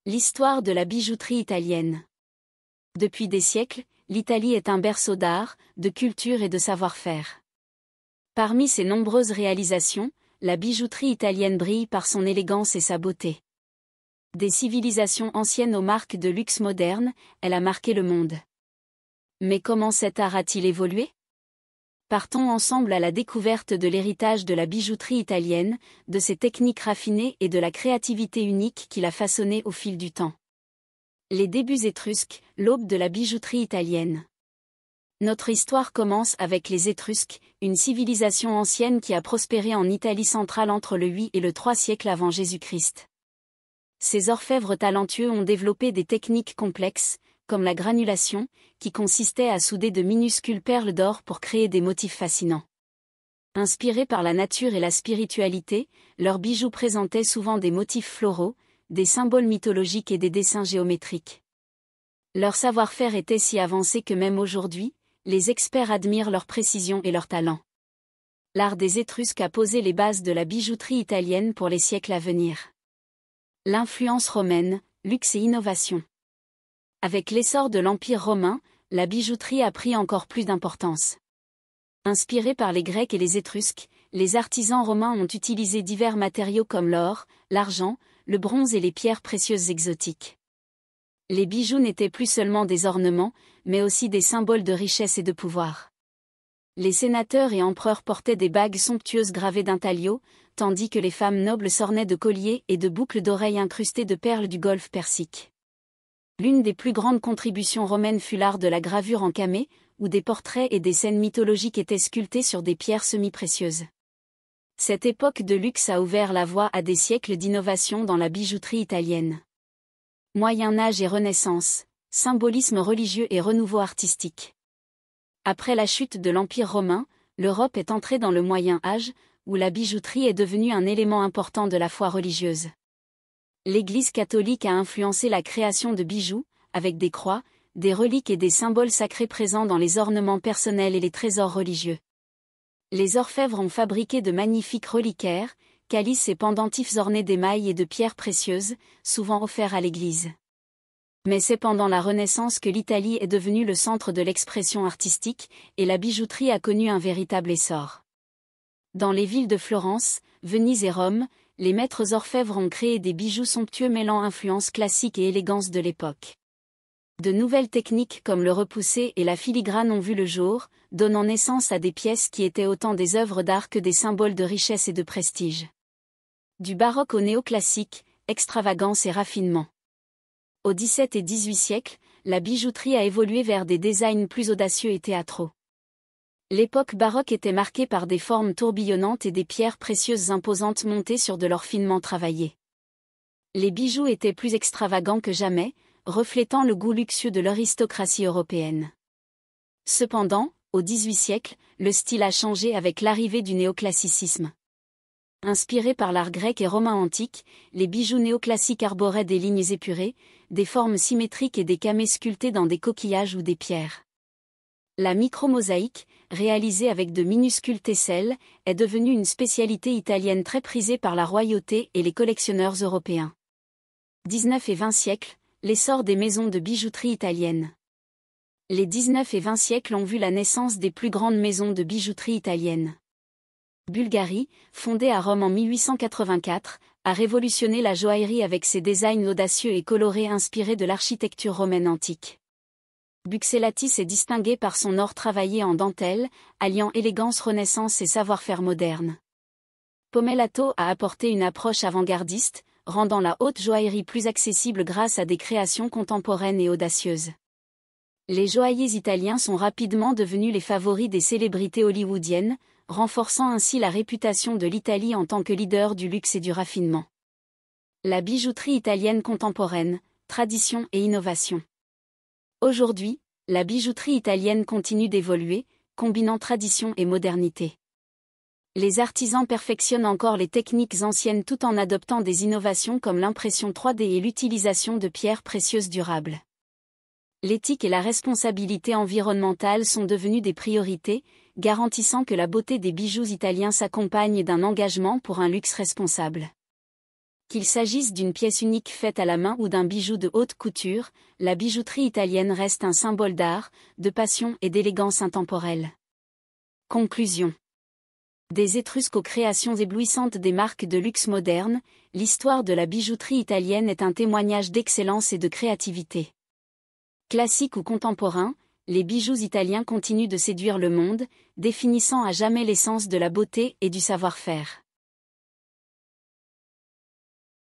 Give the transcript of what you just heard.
L'histoire de la bijouterie italienne. Depuis des siècles, l'Italie est un berceau d'art, de culture et de savoir-faire. Parmi ses nombreuses réalisations, la bijouterie italienne brille par son élégance et sa beauté. Des civilisations anciennes aux marques de luxe moderne, elle a marqué le monde. Mais comment cet art a-t-il évolué? Partons ensemble à la découverte de l'héritage de la bijouterie italienne, de ses techniques raffinées et de la créativité unique qui l'a façonnée au fil du temps. Les débuts étrusques, l'aube de la bijouterie italienne. Notre histoire commence avec les Étrusques, une civilisation ancienne qui a prospéré en Italie centrale entre le 8 et le 3 siècle avant Jésus-Christ. Ces orfèvres talentueux ont développé des techniques complexes, comme la granulation, qui consistait à souder de minuscules perles d'or pour créer des motifs fascinants. Inspirés par la nature et la spiritualité, leurs bijoux présentaient souvent des motifs floraux, des symboles mythologiques et des dessins géométriques. Leur savoir-faire était si avancé que même aujourd'hui, les experts admirent leur précision et leur talent. L'art des Étrusques a posé les bases de la bijouterie italienne pour les siècles à venir. L'influence romaine, luxe et innovation. Avec l'essor de l'Empire romain, la bijouterie a pris encore plus d'importance. Inspirés par les Grecs et les Étrusques, les artisans romains ont utilisé divers matériaux comme l'or, l'argent, le bronze et les pierres précieuses exotiques. Les bijoux n'étaient plus seulement des ornements, mais aussi des symboles de richesse et de pouvoir. Les sénateurs et empereurs portaient des bagues somptueuses gravées d'intaglio, tandis que les femmes nobles s'ornaient de colliers et de boucles d'oreilles incrustées de perles du golfe Persique. L'une des plus grandes contributions romaines fut l'art de la gravure en camée, où des portraits et des scènes mythologiques étaient sculptés sur des pierres semi-précieuses. Cette époque de luxe a ouvert la voie à des siècles d'innovation dans la bijouterie italienne. Moyen Âge et Renaissance, symbolisme religieux et renouveau artistique. Après la chute de l'Empire romain, l'Europe est entrée dans le Moyen Âge, où la bijouterie est devenue un élément important de la foi religieuse. L'Église catholique a influencé la création de bijoux, avec des croix, des reliques et des symboles sacrés présents dans les ornements personnels et les trésors religieux. Les orfèvres ont fabriqué de magnifiques reliquaires, calices et pendentifs ornés d'émail et de pierres précieuses, souvent offerts à l'Église. Mais c'est pendant la Renaissance que l'Italie est devenue le centre de l'expression artistique, et la bijouterie a connu un véritable essor. Dans les villes de Florence, Venise et Rome, les maîtres orfèvres ont créé des bijoux somptueux mêlant influence classique et élégance de l'époque. De nouvelles techniques comme le repoussé et la filigrane ont vu le jour, donnant naissance à des pièces qui étaient autant des œuvres d'art que des symboles de richesse et de prestige. Du baroque au néoclassique, extravagance et raffinement. Au XVIIe et XVIIIe siècle, la bijouterie a évolué vers des designs plus audacieux et théâtraux. L'époque baroque était marquée par des formes tourbillonnantes et des pierres précieuses imposantes montées sur de l'or finement travaillé. Les bijoux étaient plus extravagants que jamais, reflétant le goût luxueux de l'aristocratie européenne. Cependant, au XVIIIe siècle, le style a changé avec l'arrivée du néoclassicisme. Inspirés par l'art grec et romain antique, les bijoux néoclassiques arboraient des lignes épurées, des formes symétriques et des camées sculptées dans des coquillages ou des pierres. La micromosaïque, réalisée avec de minuscules tesselles, est devenue une spécialité italienne très prisée par la royauté et les collectionneurs européens. 19 et 20 siècles, l'essor des maisons de bijouterie italiennes. Les 19 et 20 siècles ont vu la naissance des plus grandes maisons de bijouterie italiennes. Bulgari, fondée à Rome en 1884, a révolutionné la joaillerie avec ses designs audacieux et colorés inspirés de l'architecture romaine antique. Buccellati s'est distingué par son or travaillé en dentelle, alliant élégance renaissance et savoir-faire moderne. Pomellato a apporté une approche avant-gardiste, rendant la haute joaillerie plus accessible grâce à des créations contemporaines et audacieuses. Les joailliers italiens sont rapidement devenus les favoris des célébrités hollywoodiennes, renforçant ainsi la réputation de l'Italie en tant que leader du luxe et du raffinement. La bijouterie italienne contemporaine, tradition et innovation. Aujourd'hui, la bijouterie italienne continue d'évoluer, combinant tradition et modernité. Les artisans perfectionnent encore les techniques anciennes tout en adoptant des innovations comme l'impression 3D et l'utilisation de pierres précieuses durables. L'éthique et la responsabilité environnementale sont devenues des priorités, garantissant que la beauté des bijoux italiens s'accompagne d'un engagement pour un luxe responsable. Qu'il s'agisse d'une pièce unique faite à la main ou d'un bijou de haute couture, la bijouterie italienne reste un symbole d'art, de passion et d'élégance intemporelle. Conclusion. Des Étrusques aux créations éblouissantes des marques de luxe modernes, l'histoire de la bijouterie italienne est un témoignage d'excellence et de créativité. Classiques ou contemporains, les bijoux italiens continuent de séduire le monde, définissant à jamais l'essence de la beauté et du savoir-faire.